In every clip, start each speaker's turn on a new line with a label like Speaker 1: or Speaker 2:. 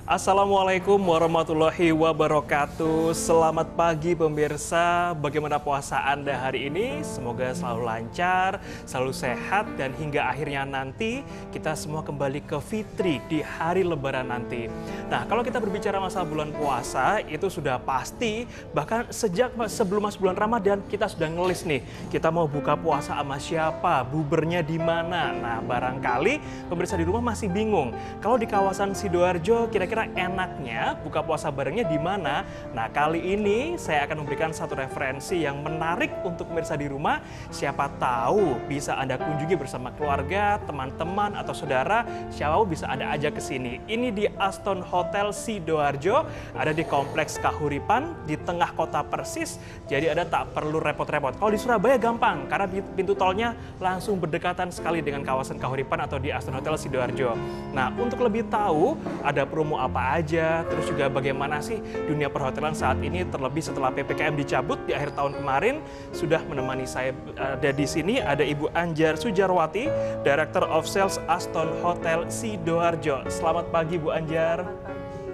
Speaker 1: Assalamualaikum warahmatullahi wabarakatuh. Selamat pagi pemirsa. Bagaimana puasa Anda hari ini? Semoga selalu lancar, selalu sehat, dan hingga akhirnya nanti kita semua kembali ke fitri di hari Lebaran nanti. Nah, kalau kita berbicara masa bulan puasa, itu sudah pasti, bahkan sejak sebelum masuk bulan Ramadan, kita sudah ngelis nih, kita mau buka puasa sama siapa, bubernya di mana. Nah, barangkali pemirsa di rumah masih bingung. Kalau di kawasan Sidoarjo, kira-kira enaknya buka puasa barengnya di mana? Nah, kali ini saya akan memberikan satu referensi yang menarik untuk pemirsa di rumah. Siapa tahu bisa Anda kunjungi bersama keluarga, teman-teman, atau saudara. Siapa tahu bisa Anda ajak ke sini. Ini di Aston Hotel Sidoarjo, ada di Kompleks Kahuripan, di tengah kota persis. Jadi Anda tak perlu repot-repot. Kalau di Surabaya gampang, karena pintu tolnya langsung berdekatan sekali dengan kawasan Kahuripan atau di Aston Hotel Sidoarjo. Nah, untuk lebih tahu ada promo apa aja, terus juga bagaimana sih dunia perhotelan saat ini, terlebih setelah PPKM dicabut di akhir tahun kemarin. Sudah menemani saya ada di sini, ada Ibu Anjar Sujarwati, Director of Sales Aston Hotel Sidoarjo. Selamat pagi Bu Anjar.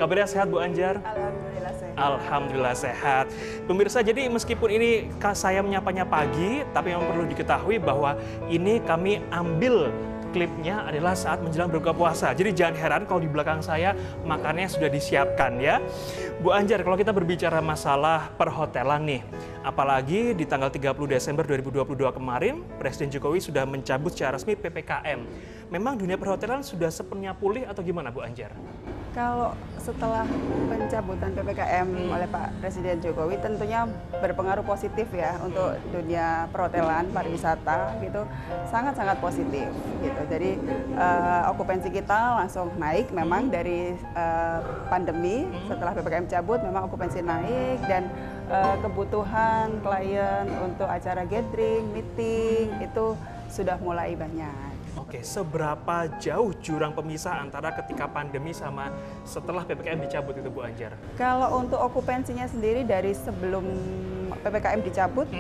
Speaker 1: Kabarnya sehat Bu Anjar?
Speaker 2: Alhamdulillah sehat.
Speaker 1: Alhamdulillah sehat. Pemirsa, jadi meskipun ini saya menyapanya pagi, tapi yang perlu diketahui bahwa ini kami ambil klipnya adalah saat menjelang berbuka puasa. Jadi jangan heran kalau di belakang saya makannya sudah disiapkan ya. Bu Anjar, kalau kita berbicara masalah perhotelan nih, apalagi di tanggal 30 Desember 2022 kemarin, Presiden Jokowi sudah mencabut secara resmi PPKM. Memang dunia perhotelan sudah sepenuhnya pulih atau gimana Bu Anjar?
Speaker 2: Kalau setelah pencabutan PPKM oleh Pak Presiden Jokowi tentunya berpengaruh positif ya untuk dunia perhotelan, pariwisata gitu, sangat-sangat positif gitu. Jadi okupansi kita langsung naik memang dari pandemi. Setelah PPKM cabut memang okupansi naik, dan kebutuhan klien untuk acara gathering, meeting itu sudah mulai banyak.
Speaker 1: Oke, seberapa jauh jurang pemisah antara ketika pandemi sama setelah PPKM dicabut itu Bu Anjar?
Speaker 2: Kalau untuk okupansinya sendiri dari sebelum PPKM dicabut,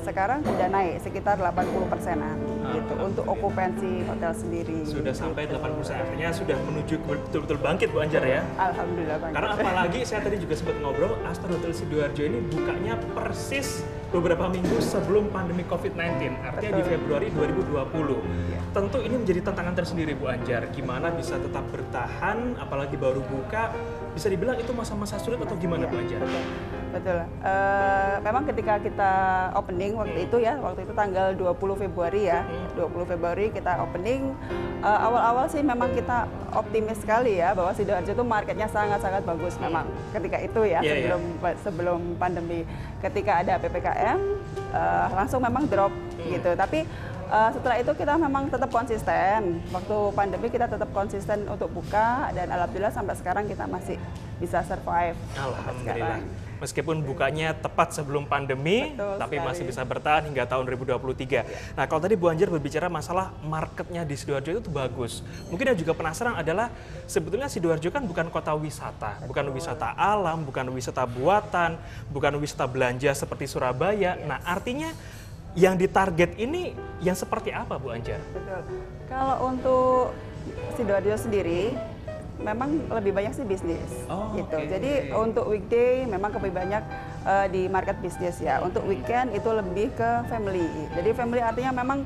Speaker 2: sekarang sudah naik sekitar 80%-an gitu untuk okupansi hotel sendiri.
Speaker 1: Sudah sampai 80%, artinya sudah menuju betul-betul bangkit Bu Anjar ya?
Speaker 2: Alhamdulillah bangkit.
Speaker 1: Karena apalagi saya tadi juga sempat ngobrol, Aston Hotel Sidoarjo ini bukanya persis beberapa minggu sebelum pandemi COVID-19, artinya di Februari 2020.
Speaker 2: Ya.
Speaker 1: Tentu ini menjadi tantangan tersendiri Bu Anjar, gimana bisa tetap bertahan, apalagi baru buka, bisa dibilang itu masa-masa sulit atau gimana Bu Anjar?
Speaker 2: Betul. Memang ketika kita opening waktu itu ya, waktu itu tanggal 20 Februari ya, 20 Februari kita opening. Awal-awal sih memang kita optimis sekali ya bahwa Sidoarjo itu marketnya sangat-sangat bagus memang ketika itu ya, sebelum pandemi. Ketika ada PPKM langsung memang drop gitu. Tapi setelah itu kita memang tetap konsisten. Waktu pandemi kita tetap konsisten untuk buka, dan alhamdulillah sampai sekarang kita masih bisa survive.
Speaker 1: Alhamdulillah. Meskipun bukanya tepat sebelum pandemi,
Speaker 2: betul
Speaker 1: tapi
Speaker 2: sekali.
Speaker 1: masih bisa bertahan hingga tahun 2023. Nah, kalau tadi Bu Anjar berbicara masalah marketnya di Sidoarjo itu bagus. Mungkin yang juga penasaran adalah sebetulnya Sidoarjo kan bukan kota wisata, bukan wisata alam, bukan wisata buatan, bukan wisata belanja seperti Surabaya. Nah, artinya yang ditarget ini yang seperti apa Bu Anjar?
Speaker 2: Betul. Kalau untuk Sidoarjo sendiri, memang lebih banyak sih bisnis gitu.
Speaker 1: Okay.
Speaker 2: Jadi untuk weekday memang lebih banyak di market bisnis ya. Untuk weekend itu lebih ke family. Jadi family artinya memang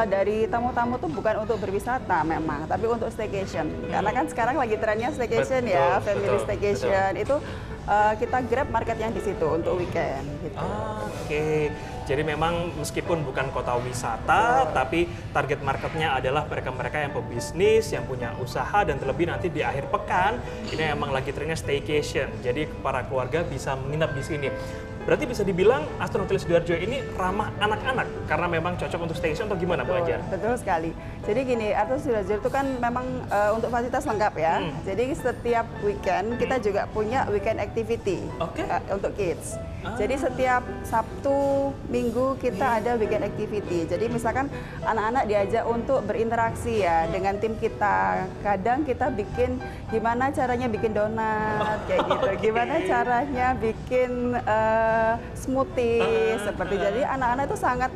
Speaker 2: dari tamu-tamu tuh bukan untuk berwisata memang, tapi untuk staycation. Karena kan sekarang lagi trennya staycation,
Speaker 1: betul,
Speaker 2: ya, family
Speaker 1: betul,
Speaker 2: staycation. Itu kita grab marketnya di situ untuk weekend gitu.
Speaker 1: Oke. Jadi memang meskipun bukan kota wisata, tapi target marketnya adalah mereka-mereka yang pebisnis, yang punya usaha, dan terlebih nanti di akhir pekan ini emang lagi trennya staycation. Jadi para keluarga bisa menginap di sini. Berarti bisa dibilang Aston Hotel Sidoarjo ini ramah anak-anak karena memang cocok untuk staycation atau gimana Bu Anjar?
Speaker 2: Betul sekali. Jadi gini, Aston Sidoarjo itu kan memang untuk fasilitas lengkap ya. Jadi setiap weekend kita juga punya weekend activity untuk kids. Jadi setiap Sabtu, Minggu kita ada weekend activity. Jadi misalkan anak-anak diajak untuk berinteraksi ya dengan tim kita. Kadang kita bikin gimana caranya bikin donat kayak gitu. Gimana caranya bikin smoothie seperti. Jadi anak-anak itu sangat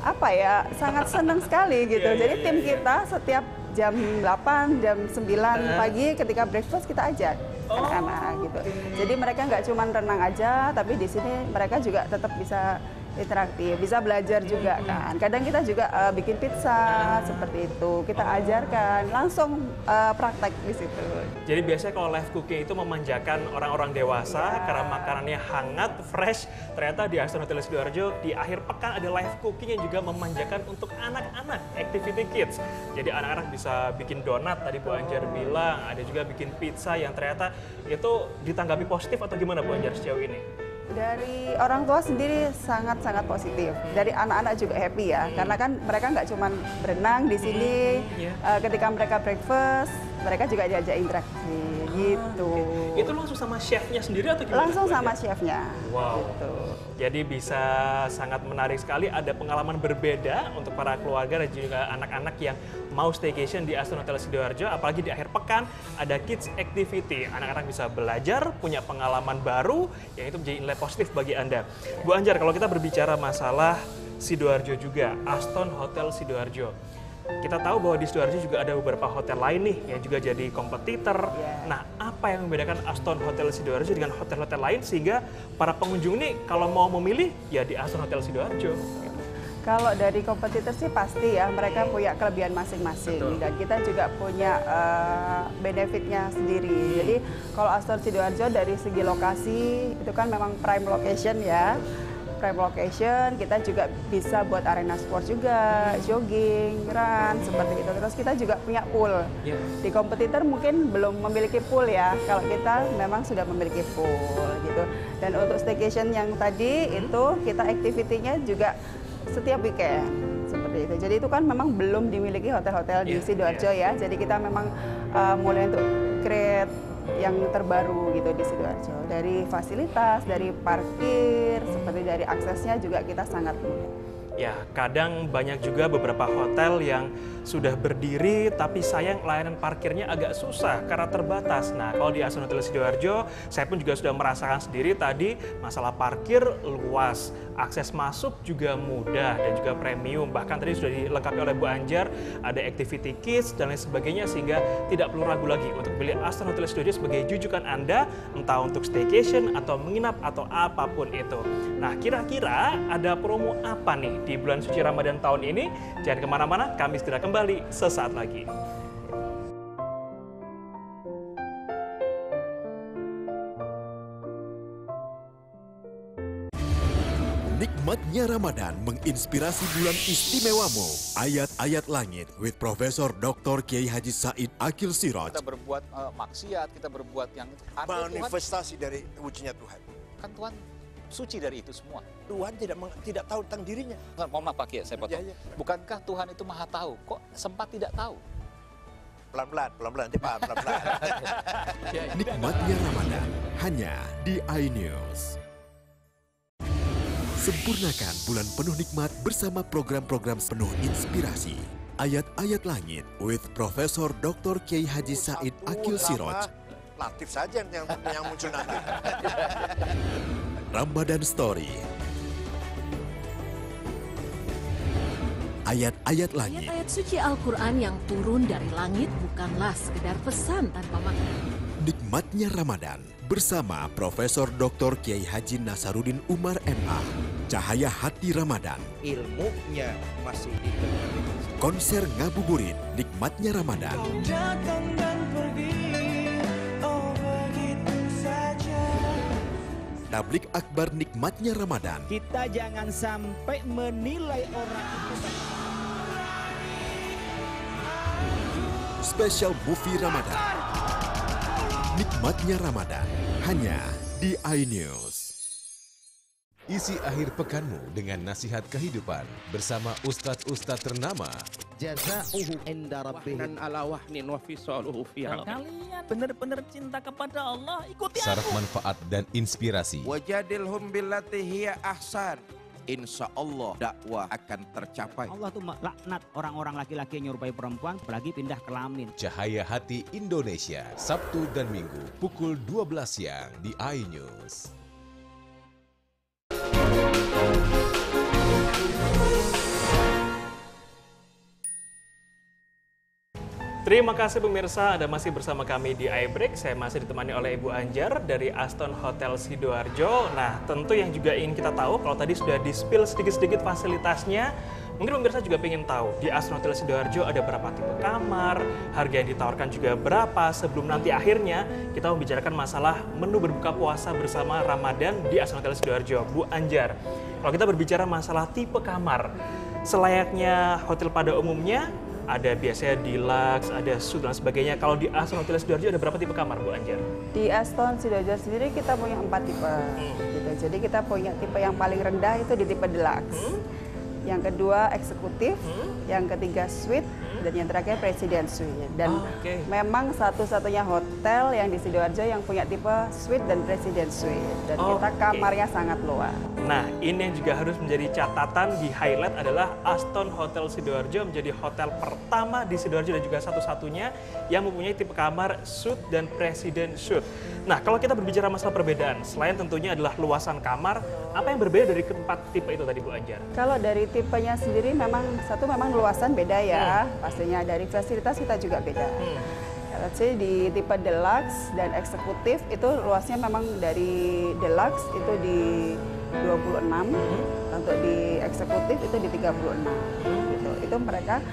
Speaker 2: apa ya, sangat senang sekali gitu. Jadi tim kita setiap jam 8, jam 9 pagi ketika breakfast kita ajak anak-anak gitu. Jadi mereka nggak cuma renang aja, tapi di sini mereka juga tetap bisa interaktif, bisa belajar juga kan. Kadang kita juga bikin pizza seperti itu, kita ajarkan langsung praktek di situ.
Speaker 1: Jadi biasanya kalau live cooking itu memanjakan orang-orang dewasa karena makanannya hangat, fresh. Ternyata di Aston Hotel Sidoarjo di akhir pekan ada live cooking yang juga memanjakan untuk anak-anak, activity kids. Jadi anak-anak bisa bikin donat tadi Bu Anjar bilang, ada juga bikin pizza yang ternyata itu ditanggapi positif atau gimana Bu Anjar sejauh ini?
Speaker 2: Dari orang tua sendiri sangat-sangat positif. Dari anak-anak juga happy ya, karena kan mereka nggak cuma berenang di sini. Ketika mereka breakfast, mereka juga diajak interaksi gitu.
Speaker 1: Itu langsung sama chefnya sendiri atau gimana?
Speaker 2: Langsung sama chefnya.
Speaker 1: Wow.
Speaker 2: Gitu.
Speaker 1: Jadi bisa sangat menarik sekali, ada pengalaman berbeda untuk para keluarga dan juga anak-anak yang mau staycation di Aston Hotel Sidoarjo, apalagi di akhir pekan ada kids activity. Anak-anak bisa belajar, punya pengalaman baru, yang itu menjadi nilai positif bagi Anda. Bu Anjar, kalau kita berbicara masalah Sidoarjo juga, Aston Hotel Sidoarjo. Kita tahu bahwa di Sidoarjo juga ada beberapa hotel lain nih yang juga jadi kompetitor. Nah, apa yang membedakan Aston Hotel Sidoarjo dengan hotel-hotel lain sehingga para pengunjung nih kalau mau memilih ya di Aston Hotel Sidoarjo?
Speaker 2: Kalau dari kompetitor sih pasti ya, mereka punya kelebihan masing-masing dan kita juga punya benefitnya sendiri. Jadi kalau Aston Sidoarjo dari segi lokasi itu kan memang prime location ya. Prime location, kita juga bisa buat arena sport juga, jogging, run, seperti itu. Terus kita juga punya pool. Di kompetitor mungkin belum memiliki pool ya, kalau kita memang sudah memiliki pool gitu. Dan untuk staycation yang tadi itu kita activity-nya juga setiap weekend seperti itu. Jadi itu kan memang belum dimiliki hotel-hotel di Sidoarjo ya. Jadi kita memang mulai untuk create yang terbaru gitu di Sidoarjo. Dari fasilitas, dari parkir, seperti dari aksesnya juga kita sangat mudah.
Speaker 1: Ya, kadang banyak juga beberapa hotel yang sudah berdiri tapi sayang layanan parkirnya agak susah karena terbatas. Nah, kalau di Aston Hotel Sidoarjo, saya pun juga sudah merasakan sendiri tadi masalah parkir luas, akses masuk juga mudah dan juga premium. Bahkan tadi sudah dilengkapi oleh Bu Anjar, ada activity kids dan lain sebagainya sehingga tidak perlu ragu lagi untuk pilih Aston Hotel Sidoarjo sebagai jujukan Anda entah untuk staycation atau menginap atau apapun itu. Nah, kira-kira ada promo apa nih di bulan suci Ramadan tahun ini? Jangan kemana-mana, kami segera kembali sesaat lagi.
Speaker 3: Nikmatnya Ramadan menginspirasi bulan istimewamu. Ayat-ayat langit with Profesor Dr. Kiai Haji Said Akil Siraj.
Speaker 4: Kita berbuat maksiat, kita berbuat yang
Speaker 5: manifestasi dari wujunya Tuhan.
Speaker 4: Kan Tuhan suci dari itu semua.
Speaker 5: Tuhan tidak tahu tentang dirinya.
Speaker 4: Mohon maaf Pak Kiai, saya potong. Bukankah Tuhan itu maha tahu? Kok sempat tidak tahu?
Speaker 5: Pelan-pelan, nanti paham, pelan-pelan.
Speaker 3: Nikmatnya Ramadan hanya di iNews. Sempurnakan bulan penuh nikmat bersama program-program penuh inspirasi. Ayat-ayat langit with Profesor Dr. Kiai Haji Said Akil Siraj.
Speaker 5: Latif saja yang muncul nanti.
Speaker 3: Ramadan Story. Ayat-ayat langit.
Speaker 6: Ayat-ayat suci Al-Quran yang turun dari langit bukanlah sekedar pesan tanpa makna.
Speaker 3: Nikmatnya Ramadan bersama Profesor Dr. Kiai Haji Nasaruddin Umar MA. Cahaya Hati Ramadan.
Speaker 5: Ilmunya masih dikenal.
Speaker 3: Konser ngabuburit Nikmatnya Ramadan. Tablik akbar Nikmatnya Ramadan.
Speaker 7: Kita jangan sampai menilai orang itu.
Speaker 3: Special Movie Ramadan. Nikmatnya Ramadan hanya di iNews.
Speaker 8: Isi akhir pekanmu dengan nasihat kehidupan bersama ustadz-ustadz ternama.
Speaker 7: Jazauhu inda rabbihim ala wahnin wa fisaluhu fi
Speaker 9: kalian benar-benar cinta kepada Allah, ikuti
Speaker 8: Syarat
Speaker 9: aku.
Speaker 8: manfaat dan inspirasi.
Speaker 5: Wajadilhum billati hiya ahsan. Insya Allah dakwah akan tercapai.
Speaker 7: Allah tuh laknat orang-orang laki-laki yang nyerupai perempuan apalagi pindah kelamin.
Speaker 8: Cahaya Hati Indonesia, Sabtu dan Minggu pukul 12 siang di iNews.
Speaker 1: Terima kasih pemirsa, Anda masih bersama kami di iBreak. Saya masih ditemani oleh Ibu Anjar dari Aston Hotel Sidoarjo. Nah, tentu yang juga ingin kita tahu, kalau tadi sudah di-spill sedikit-sedikit fasilitasnya, mungkin pemirsa juga ingin tahu, di Aston Hotel Sidoarjo ada berapa tipe kamar, harga yang ditawarkan juga berapa, sebelum nanti akhirnya kita membicarakan masalah menu berbuka puasa bersama Ramadan di Aston Hotel Sidoarjo. Bu Anjar, kalau kita berbicara masalah tipe kamar, selayaknya hotel pada umumnya, ada biasanya deluxe, ada suite dan sebagainya. Kalau di Aston Hotel Sidoarjo ada berapa tipe kamar, Bu Anjar?
Speaker 2: Di Aston Sidoarjo sendiri kita punya 4 tipe. Gitu. Jadi kita punya tipe yang paling rendah itu di tipe deluxe. Yang kedua eksekutif, yang ketiga suite, dan yang terakhir presiden suite. Dan memang satu-satunya hotel yang di Sidoarjo yang punya tipe suite dan presiden suite. Dan kita kamarnya sangat luas.
Speaker 1: Nah, ini yang juga harus menjadi catatan di highlight adalah Aston Hotel Sidoarjo menjadi hotel pertama di Sidoarjo dan juga satu-satunya yang mempunyai tipe kamar suite dan presiden suite. Nah, kalau kita berbicara masalah perbedaan, selain tentunya adalah luasan kamar, apa yang berbeda dari keempat tipe itu tadi, Bu Anjar?
Speaker 2: Kalau dari tipenya sendiri memang luasan beda ya, pastinya dari fasilitas kita juga beda. Jadi di tipe deluxe dan eksekutif itu luasnya memang dari deluxe itu di 26, untuk di eksekutif itu di 36. Gitu. Itu mereka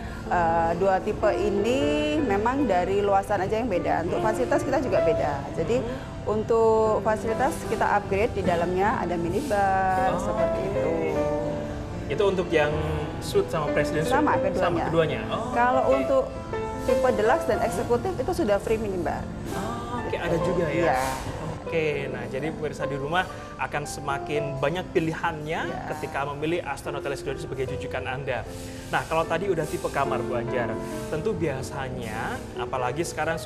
Speaker 2: dua tipe ini memang dari luasan aja yang beda. Untuk fasilitas kita juga beda. Jadi untuk fasilitas kita upgrade di dalamnya ada minibar seperti itu.
Speaker 1: Itu untuk yang suite sama presiden suite?
Speaker 2: Sama keduanya.
Speaker 1: Sama keduanya.
Speaker 2: Kalau untuk tipe deluxe dan eksekutif itu sudah free minibar.
Speaker 1: Oke, ada juga ya?
Speaker 2: Iya.
Speaker 1: Oke, nah jadi pemirsa di rumah akan semakin banyak pilihannya ketika memilih Aston Hotel Sidoarjo sebagai rujukan Anda. Nah, kalau tadi udah tipe kamar, Bu Anjar, tentu biasanya, apalagi sekarang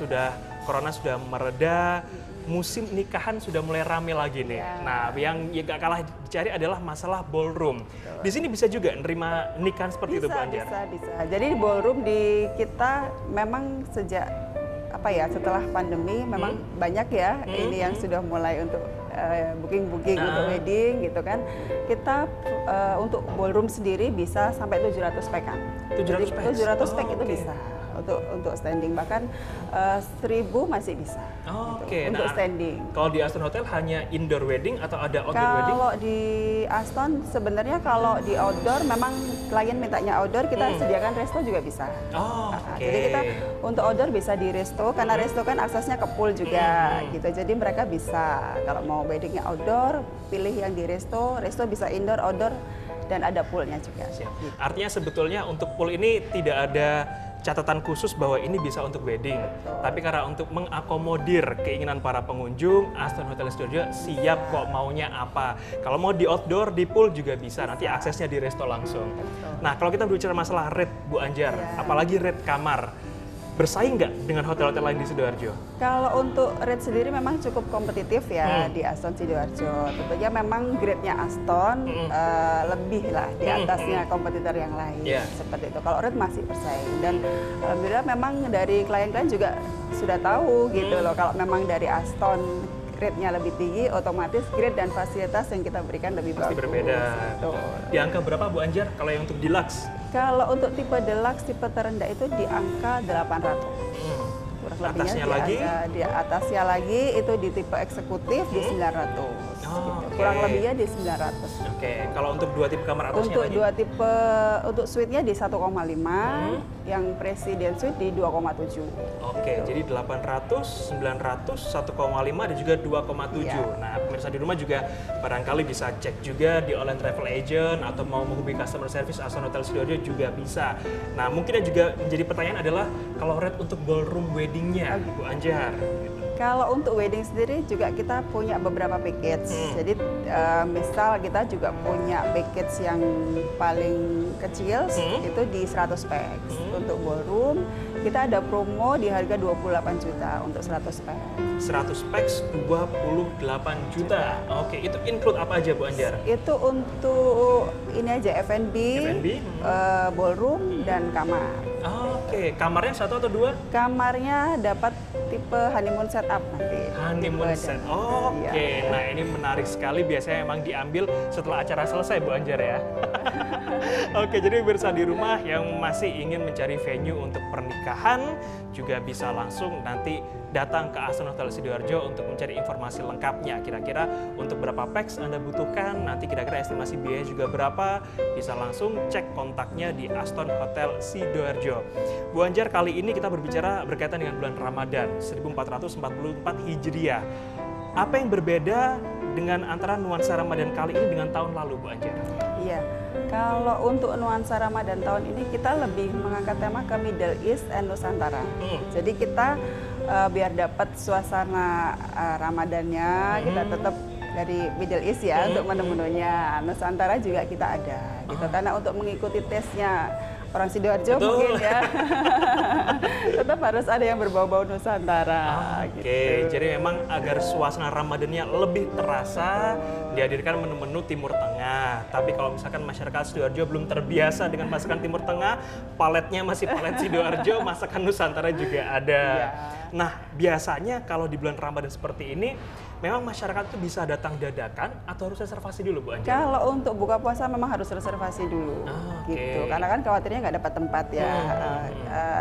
Speaker 1: corona sudah mereda, musim nikahan sudah mulai rame lagi nih. Nah, yang gak kalah dicari adalah masalah ballroom. Di sini bisa juga nerima nikahan seperti itu, Bu Anjar?
Speaker 2: Bisa. Jadi di ballroom di kita memang sejak setelah pandemi memang banyak ya ini yang sudah mulai untuk booking untuk wedding gitu kan. Kita untuk ballroom sendiri bisa sampai 700 pack-an. 700 pack itu bisa. Untuk standing, bahkan 1000 masih bisa untuk standing.
Speaker 1: Kalau di Aston Hotel hanya indoor wedding atau ada outdoor wedding?
Speaker 2: Kalau di Aston sebenarnya kalau di outdoor memang klien mintanya outdoor, kita sediakan resto juga bisa. Jadi kita untuk outdoor bisa di resto, karena resto kan aksesnya ke pool juga gitu. Jadi mereka bisa kalau mau weddingnya outdoor, pilih yang di resto bisa indoor, outdoor, dan ada poolnya juga.
Speaker 1: Gitu. Artinya sebetulnya untuk pool ini tidak ada catatan khusus bahwa ini bisa untuk wedding, tapi karena untuk mengakomodir keinginan para pengunjung, Aston Hotel Sidoarjo siap kok maunya apa. Kalau mau di outdoor, di pool juga bisa, nanti aksesnya di resto langsung. Nah, kalau kita berbicara masalah rate, Bu Anjar, apalagi rate kamar, bersaing nggak dengan hotel-hotel lain di Sidoarjo?
Speaker 2: Kalau untuk rate sendiri memang cukup kompetitif ya di Aston Sidoarjo. Tentunya memang grade-nya Aston lebih lah di atasnya kompetitor yang lain. Seperti itu. Kalau rate masih bersaing. Dan alhamdulillah memang dari klien-klien juga sudah tahu gitu loh. Kalau memang dari Aston grade-nya lebih tinggi, otomatis grade dan fasilitas yang kita berikan lebih bagus.
Speaker 1: Pasti berbeda. Di angka berapa, Bu Anjar, kalau yang untuk deluxe?
Speaker 2: Kalau untuk tipe deluxe, tipe terendah itu di angka 800.
Speaker 1: Atasnya lagi?
Speaker 2: Di atasnya lagi itu di tipe eksekutif di 900. Gitu. Kurang lebihnya di 900.
Speaker 1: Oke, kalau untuk dua tipe kamar atasnya
Speaker 2: untuk
Speaker 1: lagi?
Speaker 2: Dua tipe, untuk suite-nya di 1,5, yang presiden suite di 2,7.
Speaker 1: Oke, jadi 800, 900, 1,5 dan juga 2,7. Nah, pemirsa di rumah juga barangkali bisa cek juga di online travel agent atau mau menghubungi customer service Aston Hotel Sidoarjo juga bisa. Nah, mungkin yang juga menjadi pertanyaan adalah kalau rate untuk ballroom weddingnya, Bu Anjar.
Speaker 2: Kalau untuk wedding sendiri juga kita punya beberapa package. Jadi misal kita juga punya package yang paling kecil itu di 100 pack. Untuk ballroom kita ada promo di harga 28 juta untuk 100 pack.
Speaker 1: 100 packs 28 juta. Oke, itu include apa aja, Bu Anjar?
Speaker 2: Itu untuk ini aja F&B, ballroom dan kamar.
Speaker 1: Oke, kamarnya 1 atau 2?
Speaker 2: Kamarnya dapat tipe honeymoon setup nanti.
Speaker 1: Honeymoon set. Oke, nah ini menarik sekali. Biasanya emang diambil setelah acara selesai, Bu Anjar ya. Oke, jadi pemirsa di rumah yang masih ingin mencari venue untuk pernikahan juga bisa langsung nanti datang ke Aston Hotel Sidoarjo untuk mencari informasi lengkapnya. Kira-kira untuk berapa pax Anda butuhkan, nanti kira-kira estimasi biaya juga berapa, bisa langsung cek kontaknya di Aston Hotel Sidoarjo. Bu Anjar, kali ini kita berbicara berkaitan dengan bulan Ramadan 1444 Hijriah. Apa yang berbeda dengan antara nuansa Ramadan kali ini dengan tahun lalu, Bu Anjar?
Speaker 2: Iya, kalau untuk nuansa Ramadan tahun ini kita lebih mengangkat tema ke Middle East and Nusantara. Jadi kita biar dapat suasana Ramadannya, kita tetap dari Middle East ya untuk menu-menunya. Nusantara juga kita ada, gitu. Karena untuk mengikuti tesnya orang Sidoarjo mungkin ya, tetap harus ada yang berbau-bau Nusantara.
Speaker 1: Oke,
Speaker 2: gitu.
Speaker 1: jadi memang agar suasana Ramadannya lebih terasa, dihadirkan menu-menu Timur Tengah. Tapi kalau misalkan masyarakat Sidoarjo belum terbiasa dengan masakan Timur Tengah, paletnya masih palet Sidoarjo, masakan Nusantara juga ada. Nah, biasanya kalau di bulan Ramadan seperti ini, memang masyarakat itu bisa datang dadakan atau harus reservasi dulu, Bu Anjar?
Speaker 2: Kalau untuk buka puasa memang harus reservasi dulu, gitu. Karena kan khawatirnya nggak dapat tempat ya.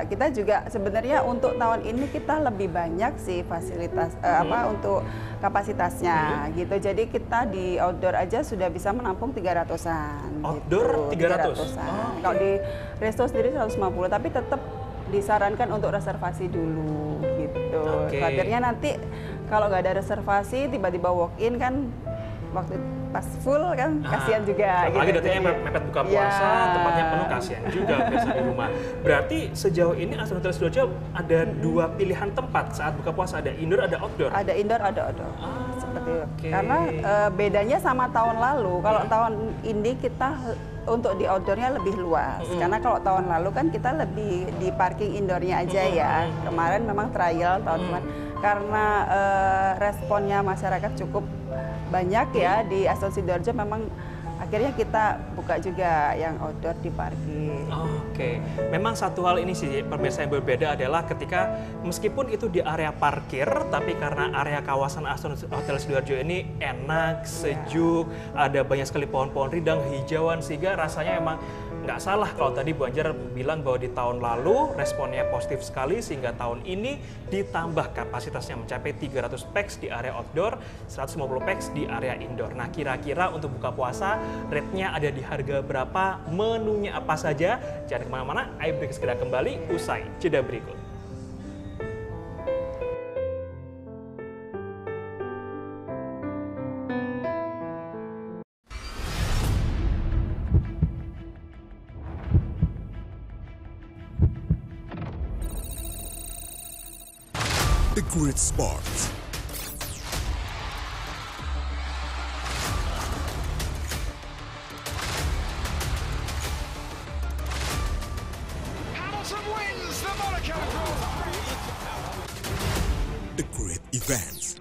Speaker 2: Kita juga sebenarnya untuk tahun ini kita lebih banyak sih fasilitas untuk kapasitasnya, gitu. Jadi kita di outdoor aja sudah bisa menampung 300-an.
Speaker 1: Outdoor
Speaker 2: gitu.
Speaker 1: 300?
Speaker 2: Kalau di resto sendiri 150, tapi tetap disarankan untuk reservasi dulu, gitu. Khawatirnya nanti kalau nggak ada reservasi, tiba-tiba walk-in kan waktu pas full kan kasihan juga.
Speaker 1: Apalagi
Speaker 2: gitu.
Speaker 1: datanya mepet buka puasa, tempatnya penuh, kasihan juga biasa di rumah. Berarti sejauh ini Aston Hotel Sidoarjo ada dua pilihan tempat saat buka puasa, ada indoor, ada outdoor?
Speaker 2: Ada indoor, ada outdoor. Seperti itu. Karena bedanya sama tahun lalu, kalau tahun ini kita untuk di outdoornya lebih luas. Karena kalau tahun lalu kan kita lebih di parking indoornya aja ya. Kemarin memang trial tahun kemarin. Karena responnya masyarakat cukup banyak ya di Aston Sidoarjo, memang akhirnya kita buka juga yang outdoor di parking.
Speaker 1: Oke, memang satu hal ini sih pemirsa yang berbeda adalah ketika meskipun itu di area parkir, tapi karena area kawasan Aston Hotel Sidoarjo ini enak, sejuk, ada banyak sekali pohon-pohon rindang, hijauan, sehingga rasanya emang nggak salah kalau tadi Bu Anjar bilang bahwa di tahun lalu responnya positif sekali, sehingga tahun ini ditambah kapasitasnya mencapai 300 pax di area outdoor, 150 pax di area indoor. Nah, kira-kira untuk buka puasa rate-nya ada di harga berapa, menunya apa saja? Jangan kemana-mana, ayo break segera kembali usai jeda berikut.
Speaker 3: The Great Sports.
Speaker 10: Hamilton wins the Monaco Grand Prix.
Speaker 3: The Great Events.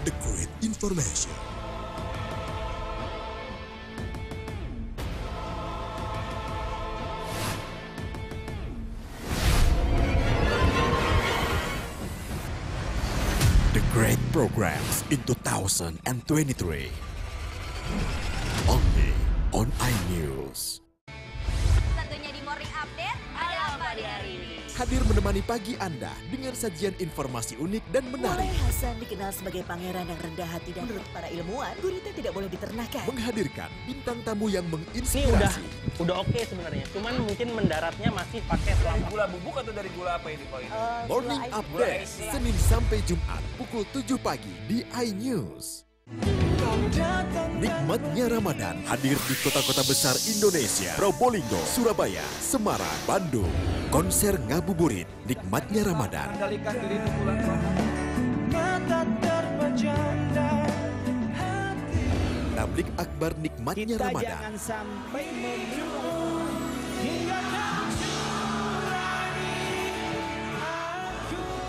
Speaker 3: The Great Information. The Great Programs in 2023. Only on iNews.
Speaker 11: Tentunya di Morning Update, ada apa di hari ini?
Speaker 3: Hadir menemani pagi Anda dengan sajian informasi unik dan menarik.
Speaker 12: Mulai Hasan dikenal sebagai pangeran yang rendah hati dan menurut para ilmuwan, gurita tidak boleh diternakan.
Speaker 3: Menghadirkan bintang tamu yang
Speaker 9: Ini
Speaker 3: menginspirasi.
Speaker 9: udah oke sebenarnya. Cuman mungkin mendaratnya masih pakai kelapa.
Speaker 7: Gula bubuk atau dari gula apa ini Pak?
Speaker 3: Morning Update, Senin sampai Jumat pukul 7 pagi di iNews. Nikmatnya Ramadan hadir di kota-kota besar Indonesia, Probolinggo, Surabaya, Semarang, Bandung. Konser ngabuburit Nikmatnya Ramadan. Tablik akbar Nikmatnya Ramadan.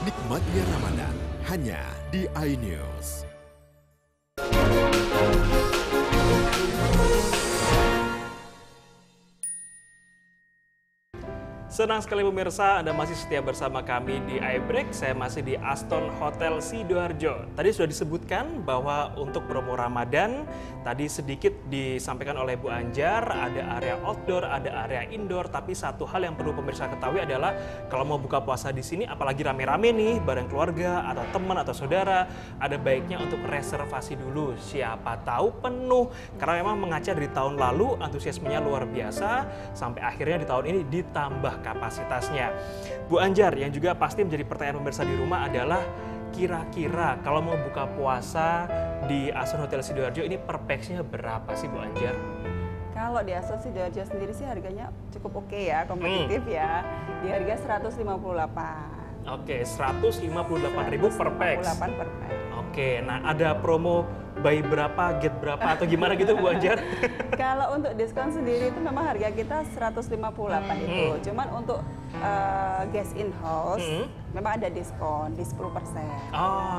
Speaker 3: Nikmatnya Ramadan hanya di iNews.
Speaker 1: Senang sekali pemirsa, Anda masih setia bersama kami di iBreak. Saya masih di Aston Hotel Sidoarjo. Tadi sudah disebutkan bahwa untuk promo Ramadan, tadi sedikit disampaikan oleh Bu Anjar, ada area outdoor, ada area indoor. Tapi satu hal yang perlu pemirsa ketahui adalah kalau mau buka puasa di sini, apalagi rame-rame nih, bareng keluarga atau teman atau saudara, ada baiknya untuk reservasi dulu. Siapa tahu penuh, karena memang mengaca dari tahun lalu antusiasmenya luar biasa, sampai akhirnya di tahun ini ditambah kapasitasnya. Bu Anjar, yang juga pasti menjadi pertanyaan pemirsa di rumah adalah kira-kira kalau mau buka puasa di Aston Hotel Sidoarjo ini per pax-nya berapa sih Bu Anjar?
Speaker 2: Kalau di Aston Sidoarjo sendiri sih harganya cukup oke ya, kompetitif ya. Di harga 158.
Speaker 1: Oke, 158.000 per pax.
Speaker 2: 158 per pax.
Speaker 1: Oke, nah ada promo buy berapa, get berapa atau gimana gitu Bu Anjar?
Speaker 2: Kalau untuk diskon sendiri itu memang harga kita 158 itu. Cuman untuk guest in house memang ada diskon di 10%.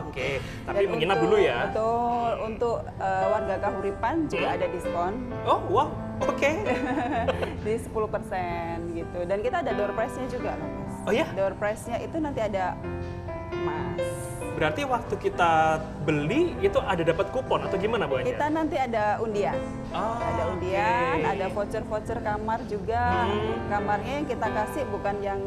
Speaker 1: Oke. Tapi menginap dulu ya.
Speaker 2: Betul, untuk warga Kahuripan juga ada diskon.
Speaker 1: Oh, wow. Oke.
Speaker 2: Di 10% gitu. Dan kita ada door prize-nya juga loh, Mas.
Speaker 1: Oh ya?
Speaker 2: Door prize-nya itu nanti ada emas.
Speaker 1: Berarti waktu kita beli itu ada dapat kupon atau gimana Bu Anjar?
Speaker 2: Kita nanti ada undian. Ada undian, ada voucher-voucher kamar juga. Kamarnya yang kita kasih bukan yang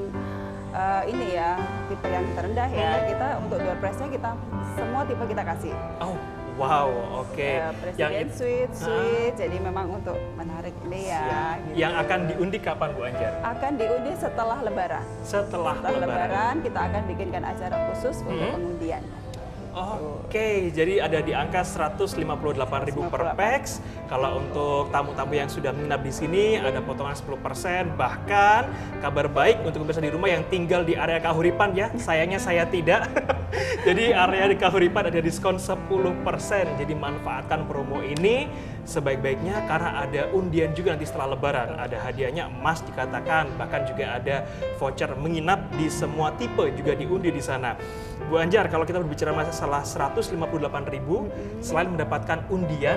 Speaker 2: ini ya, tipe yang terendah ya. Kita untuk door prize-nya kita semua tipe kita kasih.
Speaker 1: Oh, wow, oke.
Speaker 2: Presiden suite, jadi memang untuk menarik ini ya.
Speaker 1: Gitu. Yang akan diundi kapan Bu Anjar?
Speaker 2: Akan diundi setelah Lebaran.
Speaker 1: Setelah Lebaran
Speaker 2: kita akan bikinkan acara khusus untuk pengundian.
Speaker 1: Oke, jadi ada di angka 158.000 per pax. Kalau untuk tamu-tamu yang sudah menginap di sini ada potongan 10%. Bahkan kabar baik untuk pemirsa di rumah yang tinggal di area Kahuripan ya. Sayangnya saya tidak. Jadi area di Kahuripan ada diskon 10%. Jadi manfaatkan promo ini sebaik-baiknya karena ada undian juga nanti setelah Lebaran. Ada hadiahnya emas dikatakan, bahkan juga ada voucher menginap di semua tipe juga diundi di sana. Bu Anjar, kalau kita berbicara masalah 158.000, selain mendapatkan undian,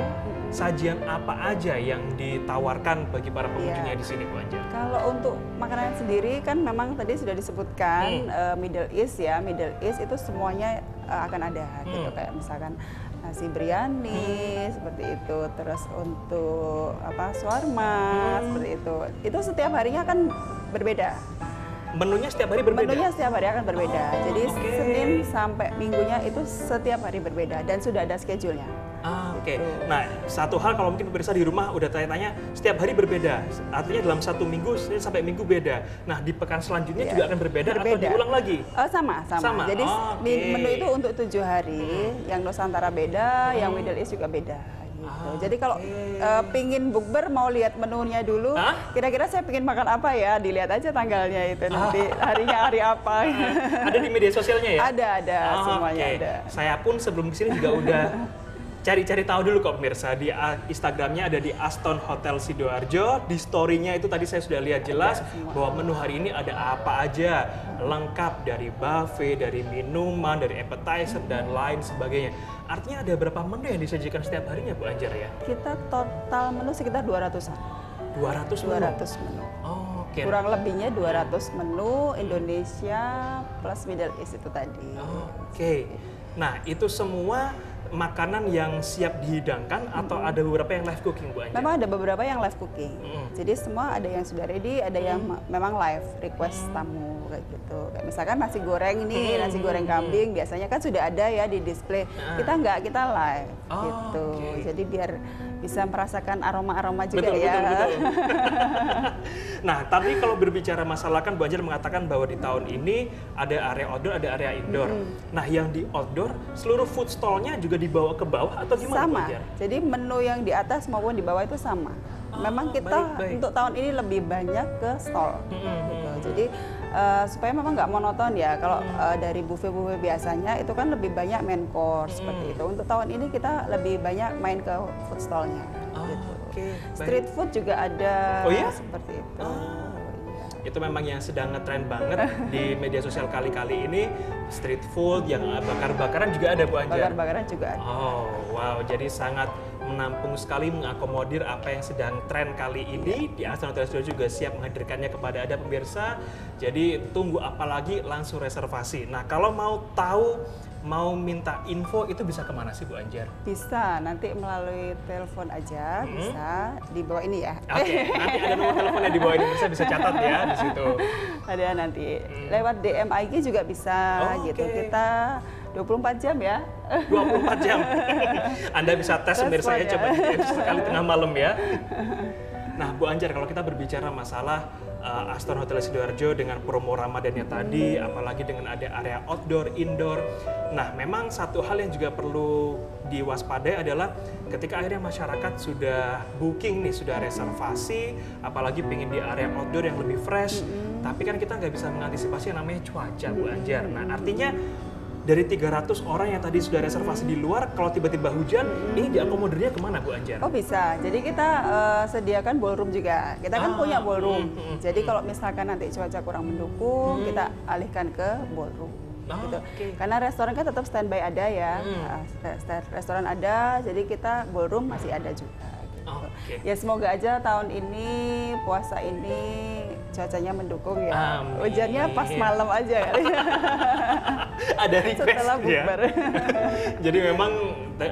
Speaker 1: sajian apa aja yang ditawarkan bagi para pengunjungnya di sini, Bu Anjar?
Speaker 2: Kalau untuk makanan sendiri kan memang tadi sudah disebutkan Middle East ya, Middle East itu semuanya akan ada gitu, kayak misalkan nasi biryani seperti itu, terus untuk shawarma seperti itu setiap harinya kan berbeda.
Speaker 1: Menunya setiap hari berbeda?
Speaker 2: Menunya setiap hari akan berbeda. Jadi Senin sampai Minggunya itu setiap hari berbeda dan sudah ada schedule-nya.
Speaker 1: Oke. Nah, satu hal kalau mungkin pemirsa di rumah udah tanya-tanya, setiap hari berbeda. Artinya dalam satu minggu, Senin sampai Minggu beda. Nah, di pekan selanjutnya juga akan berbeda atau diulang lagi?
Speaker 2: Sama. Jadi menu itu untuk 7 hari. Yang Nusantara beda, yang Middle East juga beda. Gitu. Jadi kalau pingin bukber mau lihat menunya dulu, kira-kira saya pingin makan apa ya, dilihat aja tanggalnya itu nanti harinya hari apa.
Speaker 1: Ada di media sosialnya ya?
Speaker 2: Ada semuanya ada.
Speaker 1: Saya pun sebelum kesini juga udah cari-cari tahu dulu kok pemirsa. Di Instagramnya ada di Aston Hotel Sidoarjo. Di story-nya itu tadi saya sudah lihat jelas bahwa menu hari ini ada apa aja. Lengkap dari buffet, dari minuman, dari appetizer, dan lain sebagainya. Artinya ada berapa menu yang disajikan setiap harinya Bu Anjar ya?
Speaker 2: Kita total menu sekitar 200-an.
Speaker 1: 200 menu?
Speaker 2: 200 menu.
Speaker 1: Oke.
Speaker 2: Kurang lebihnya 200 menu Indonesia plus Middle East itu tadi.
Speaker 1: Oke. Nah, itu semua makanan yang siap dihidangkan atau ada beberapa yang live cooking Bu Anjar?
Speaker 2: Memang ada beberapa yang live cooking. Jadi semua ada yang sudah ready, ada yang memang live request tamu kayak gitu. Kayak misalkan nasi goreng ini, nasi goreng kambing biasanya kan sudah ada ya di display. Kita enggak, kita live gitu. Jadi biar bisa merasakan aroma-aroma juga ya.
Speaker 1: Betul. Nah, tapi kalau berbicara masalah kan Bu Anjar mengatakan bahwa di tahun ini ada area outdoor, ada area indoor. Nah, yang di outdoor seluruh food stall-nya juga dibawa ke bawah atau gimana Bu Anjar?
Speaker 2: Jadi menu yang di atas maupun di bawah itu sama. Memang kita untuk tahun ini lebih banyak ke stall. Gitu. Jadi supaya memang nggak monoton ya. Kalau dari buffet-buffet biasanya itu kan lebih banyak main course seperti itu. Untuk tahun ini kita lebih banyak main ke food stall-nya. Gitu. Street food juga ada seperti itu.
Speaker 1: itu memang yang sedang ngetren banget di media sosial kali-kali ini. Street food, yang bakar-bakaran juga ada Bu Anjar?
Speaker 2: Bakar-bakaran juga ada.
Speaker 1: Oh, wow. Jadi sangat menampung sekali, mengakomodir apa yang sedang tren kali ini. Di Astana Hotel Sidoarjo juga siap menghadirkannya kepada Anda pemirsa. Jadi tunggu apa lagi, langsung reservasi. Nah, kalau mau tahu, mau minta info, itu bisa kemana sih Bu Anjar?
Speaker 2: Bisa, nanti melalui telepon aja, bisa di bawah ini ya.
Speaker 1: Oke, nanti ada nomor teleponnya di bawah ini, bisa catat ya di situ.
Speaker 2: Ada nanti. Lewat DM IG juga bisa gitu. Kita 24 jam ya.
Speaker 1: 24 jam. Anda bisa tes pemirsa ya, coba sekali tengah malam ya. Nah, Bu Anjar, kalau kita berbicara masalah Astana Hotel Sidoarjo dengan promo Ramadannya tadi, apalagi dengan ada area outdoor, indoor. Nah, memang satu hal yang juga perlu diwaspadai adalah ketika akhirnya masyarakat sudah booking nih, sudah reservasi, apalagi pengen di area outdoor yang lebih fresh, tapi kan kita nggak bisa mengantisipasi yang namanya cuaca, Bu Anjar. Nah, artinya dari 300 orang yang tadi sudah reservasi di luar, kalau tiba-tiba hujan, ini diakomodirnya kemana Bu Anjar?
Speaker 2: Oh bisa, jadi kita sediakan ballroom juga. Kita kan punya ballroom. Jadi kalau misalkan nanti cuaca kurang mendukung, kita alihkan ke ballroom. Gitu. Karena restoran kan tetap standby ada ya, restoran ada, jadi kita ballroom masih ada juga. Gitu. Ya semoga aja tahun ini, puasa ini cuacanya mendukung ya. Hujannya pas malam aja kali.
Speaker 1: Ada request
Speaker 2: setelah bukber.
Speaker 1: Ya. Jadi memang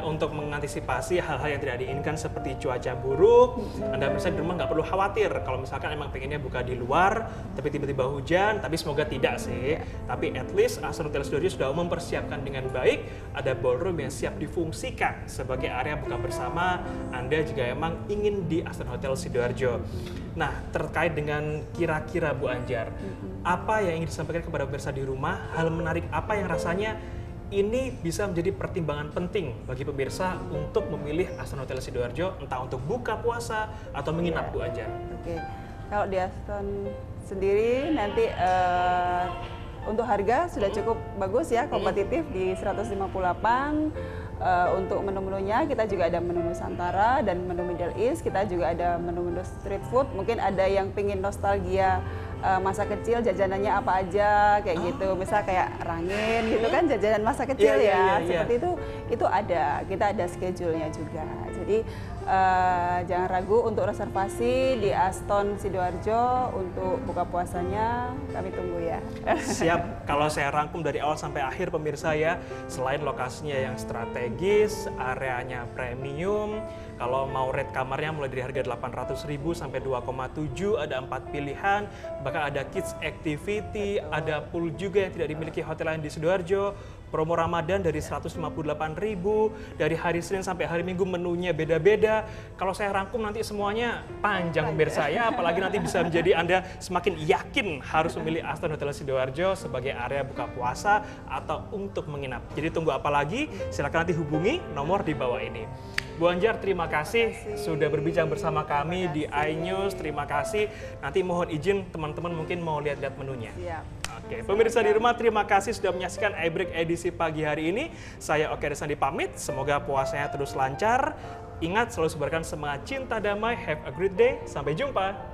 Speaker 1: untuk mengantisipasi hal-hal yang tidak diinginkan seperti cuaca buruk, Anda bisa di rumah nggak perlu khawatir kalau misalkan emang pengennya buka di luar, tapi tiba-tiba hujan, tapi semoga tidak sih. Tapi at least Astana Hotel Sidoarjo sudah mempersiapkan dengan baik, ada ballroom yang siap difungsikan sebagai area buka bersama Anda jika emang ingin di Astana Hotel Sidoarjo. Nah, terkait dengan kira-kira Bu Anjar, apa yang ingin disampaikan kepada pemirsa di rumah, hal menarik apa yang rasanya ini bisa menjadi pertimbangan penting bagi pemirsa untuk memilih Astana Hotel Sidoarjo, entah untuk buka puasa atau menginap Bu Anjar? Oke,
Speaker 2: kalau di Astana sendiri nanti untuk harga sudah cukup bagus ya, kompetitif di 158. Untuk menu-menunya kita juga ada menu Nusantara dan menu Middle East, kita juga ada menu-menu street food. Mungkin ada yang pingin nostalgia masa kecil, jajanannya apa aja kayak gitu, misal kayak rangin gitu kan, jajanan masa kecil seperti itu ada, kita ada schedule-nya juga. Jadi jangan ragu untuk reservasi di Astana Sidoarjo untuk buka puasanya, kami tunggu ya.
Speaker 1: Siap, kalau saya rangkum dari awal sampai akhir pemirsa ya, selain lokasinya yang strategis, areanya premium, kalau mau rate kamarnya mulai dari harga 800.000 sampai 2,7, ada 4 pilihan, bahkan ada kids activity, ada pool juga yang tidak dimiliki hotel lain di Sidoarjo. Promo Ramadan dari 158.000, dari hari Senin sampai hari Minggu menunya beda-beda. Kalau saya rangkum nanti semuanya panjang pemirsa ya, apalagi nanti bisa menjadi Anda semakin yakin harus memilih Astana Hotel Sidoarjo sebagai area buka puasa atau untuk menginap. Jadi tunggu apa lagi? Silakan nanti hubungi nomor di bawah ini. Bu Anjar, terima kasih sudah berbincang bersama kami di iNews. Terima kasih. Nanti mohon izin teman-teman mungkin mau lihat-lihat menunya. Oke, pemirsa di rumah, terima kasih sudah menyaksikan iBreak edisi pagi hari ini. Saya Oke Desandi pamit, semoga puasanya terus lancar. Ingat, selalu sebarkan semangat cinta damai. Have a great day, sampai jumpa.